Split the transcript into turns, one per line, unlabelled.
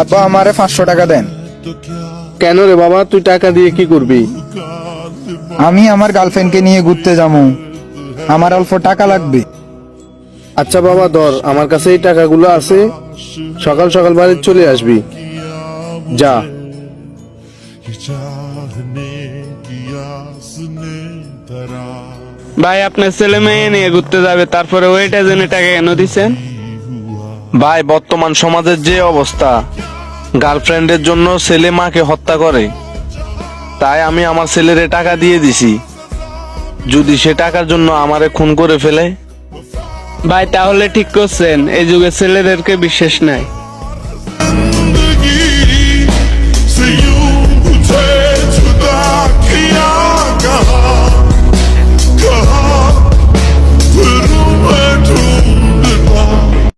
আব্বা আমারে 500 টাকা দেন।
কেন রে বাবা, তুই টাকা দিয়ে কি করবি?
আমি আমার গার্লফ্রেন্ডকে নিয়ে ঘুরতে যাবো, আমার অল্প টাকা লাগবে।
আচ্ছা বাবা ধর, আমার কাছে এই টাকাগুলো আছে, সকাল সকাল বাড়ি চলে আসবি। যা।
ভাই আপনার ছেলে মেয়ে নিয়ে ঘুরতে যাবে, তারপরে ওইটা জন্য টাকা কেন দিচ্ছেন?
ভাই বর্তমান সমাজের যে অবস্থা, গার্লফ্রেন্ডের জন্য ছেলে মাকে হত্যা করে, তাই আমি আমার ছেলেরে টাকা দিয়ে দিছি। যদি সে টাকার জন্য আমারে খুন করে ফেলে?
ভাই তাহলে ঠিক করছেন, এই যুগে ছেলেদেরকে বিশ্বাস নাই।